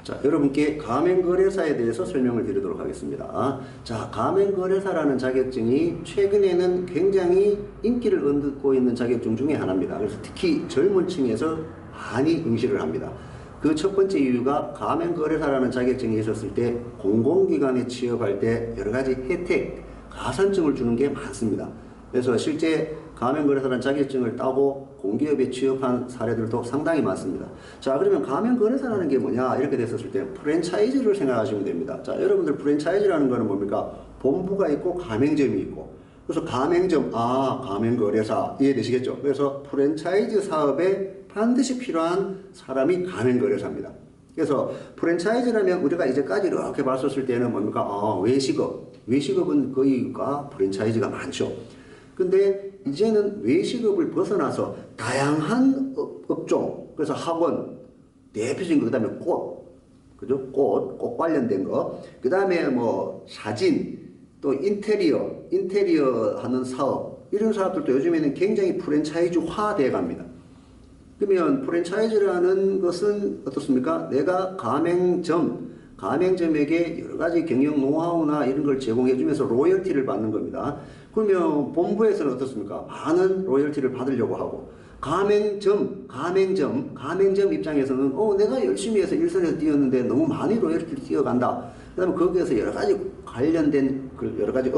자, 여러분께 가맹거래사에 대해서 설명을 드리도록 하겠습니다. 자, 가맹거래사라는 자격증이 최근에는 굉장히 인기를 얻고 있는 자격증 중에 하나입니다. 그래서 특히 젊은 층에서 많이 응시를 합니다. 그 첫 번째 이유가 가맹거래사라는 자격증이 있었을 때 공공기관에 취업할 때 여러 가지 혜택, 가산점을 주는 게 많습니다. 그래서 실제 가맹거래사라는 자격증을 따고 공기업에 취업한 사례들도 상당히 많습니다. 자, 그러면 가맹거래사라는 게 뭐냐 이렇게 됐었을 때 프랜차이즈를 생각하시면 됩니다. 자, 여러분들 프랜차이즈라는 거는 뭡니까? 본부가 있고 가맹점이 있고, 그래서 가맹점, 가맹거래사 이해되시겠죠? 그래서 프랜차이즈 사업에 반드시 필요한 사람이 가맹거래사입니다. 그래서 프랜차이즈라면 우리가 이제까지 이렇게 봤었을 때는 뭡니까? 외식업은 거의가 프랜차이즈가 많죠. 근데 이제는 외식업을 벗어나서 다양한 업종, 그래서 학원, 대표적인 거, 그 다음에 그죠? 꽃 관련된 거, 그 다음에 뭐 사진, 또 인테리어 하는 사업, 이런 사업들도 요즘에는 굉장히 프랜차이즈화 되어 갑니다. 그러면 프랜차이즈라는 것은 어떻습니까? 내가 가맹점에게 여러 가지 경영 노하우나 이런 걸 제공해 주면서 로열티를 받는 겁니다. 그러면 본부에서는 어떻습니까? 많은 로열티를 받으려고 하고, 가맹점 입장에서는 내가 열심히 해서 일선에서 뛰었는데 너무 많이 로열티를 뛰어간다. 그 다음에 거기에서 여러 가지 관련된 여러 가지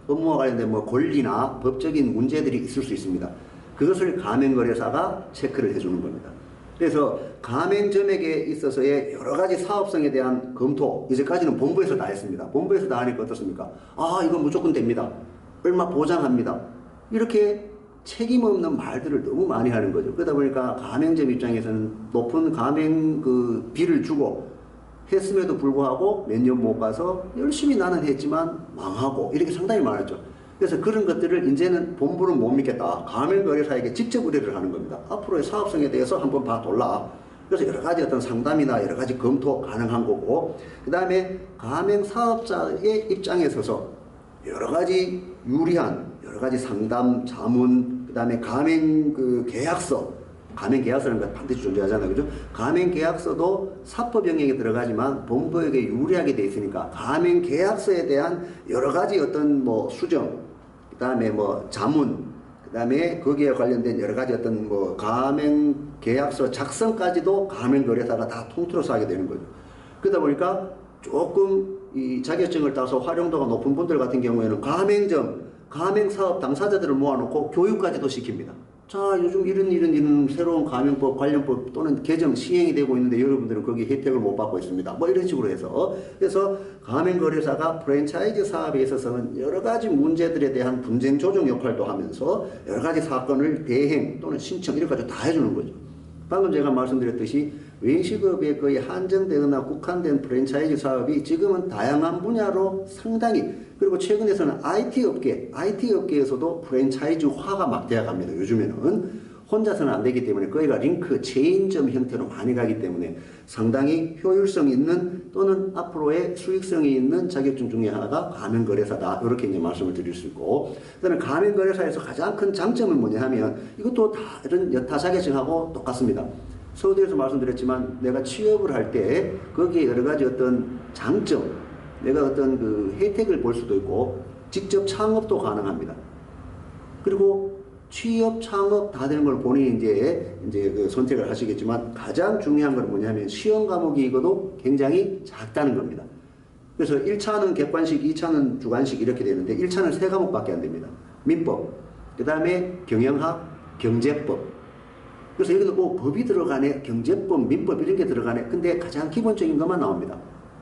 업무와 관련된 뭐 권리나 법적인 문제들이 있을 수 있습니다. 그것을 가맹거래사가 체크를 해주는 겁니다. 그래서 가맹점에게 있어서의 여러 가지 사업성에 대한 검토, 이제까지는 본부에서 다 했습니다. 본부에서 다 하니까 어떻습니까? 이건 무조건 됩니다. 얼마 보장합니다. 이렇게 책임 없는 말들을 너무 많이 하는 거죠. 그러다 보니까 가맹점 입장에서는 높은 비를 주고 했음에도 불구하고 몇 년 못 가서 열심히 나는 했지만 망하고 이렇게 상당히 많았죠. 그래서 그런 것들을 이제는 본부는 못 믿겠다. 가맹거래사에게 직접 의뢰를 하는 겁니다. 앞으로의 사업성에 대해서 한번 봐달라. 그래서 여러 가지 어떤 상담이나 여러 가지 검토 가능한 거고, 그 다음에 가맹사업자의 입장에 서서 여러 가지 유리한 여러 가지 상담, 자문, 그 다음에 가맹계약서라는 건 반드시 존재하잖아요. 그죠? 가맹계약서도 사법 영역에 들어가지만 본부에게 유리하게 돼 있으니까 가맹계약서에 대한 여러 가지 어떤 뭐 수정, 그 다음에 뭐 자문, 그 다음에 거기에 관련된 여러 가지 어떤 뭐 가맹계약서 작성까지도 가맹거래사가 다 통틀어서 하게 되는 거죠. 그러다 보니까 조금 이 자격증을 따서 활용도가 높은 분들 같은 경우에는 가맹사업 당사자들을 모아놓고 교육까지도 시킵니다. 자, 요즘 이런 새로운 가맹법, 관련법 또는 개정 시행이 되고 있는데 여러분들은 거기 혜택을 못 받고 있습니다. 뭐 이런 식으로 해서. 그래서 가맹거래사가 프랜차이즈 사업에 있어서는 여러 가지 문제들에 대한 분쟁 조정 역할도 하면서 여러 가지 사건을 대행 또는 신청 이런 것까지 다 해주는 거죠. 방금 제가 말씀드렸듯이 외식업에 거의 한정되거나 국한된 프랜차이즈 사업이 지금은 다양한 분야로 상당히, 그리고 최근에서는 IT 업계에서도 프랜차이즈화가 막 되어 갑니다. 요즘에는 혼자서는 안 되기 때문에 거기가 링크, 체인점 형태로 많이 가기 때문에 상당히 효율성 있는 또는 앞으로의 수익성이 있는 자격증 중에 하나가 가맹거래사다. 이렇게 이제 말씀을 드릴 수 있고, 그 다음에 가맹거래사에서 가장 큰 장점은 뭐냐 하면 이것도 다른 여타 자격증하고 똑같습니다. 서두에서 말씀드렸지만 내가 취업을 할 때 거기에 여러 가지 어떤 장점, 내가 어떤 그 혜택을 볼 수도 있고 직접 창업도 가능합니다. 그리고 취업, 창업 다 되는 걸 본인이 이제 그 선택을 하시겠지만 가장 중요한 건 뭐냐면 시험 과목이 이것도 굉장히 작다는 겁니다. 그래서 1차는 객관식, 2차는 주관식 이렇게 되는데 1차는 3과목밖에 안 됩니다. 민법, 그 다음에 경영학, 경제법. 그래서 여기도 꼭 법이 들어가네, 경제법, 민법 이런 게 들어가네. 근데 가장 기본적인 것만 나옵니다.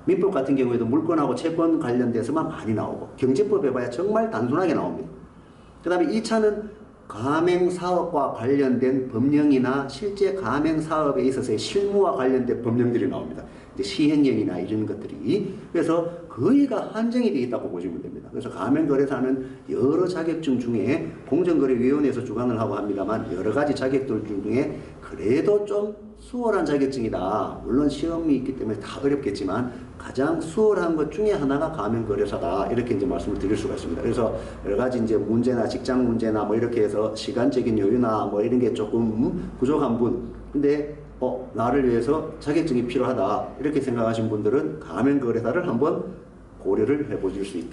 민법 같은 경우에도 물권하고 채권 관련돼서만 많이 나오고, 경제법 해봐야 정말 단순하게 나옵니다. 그 다음에 2차는 가맹사업과 관련된 법령이나 실제 가맹사업에 있어서의 실무와 관련된 법령들이 나옵니다. 이제 시행령이나 이런 것들이. 그래서 거의가 한정이 되어 있다고 보시면 됩니다. 그래서 가맹거래사는 여러 자격증 중에 공정거래위원회에서 주관을 하고 합니다만 여러 가지 자격증 중에 그래도 좀 수월한 자격증이다. 물론 시험이 있기 때문에 다 어렵겠지만 가장 수월한 것 중에 하나가 가맹거래사다. 이렇게 이제 말씀을 드릴 수가 있습니다. 그래서 여러 가지 이제 문제나 직장 문제나 뭐 이렇게 해서 시간적인 여유나 뭐 이런 게 조금 부족한 분. 근데 나를 위해서 자격증이 필요하다 이렇게 생각하신 분들은 가맹거래사를 한번 고려를 해보실 수 있다.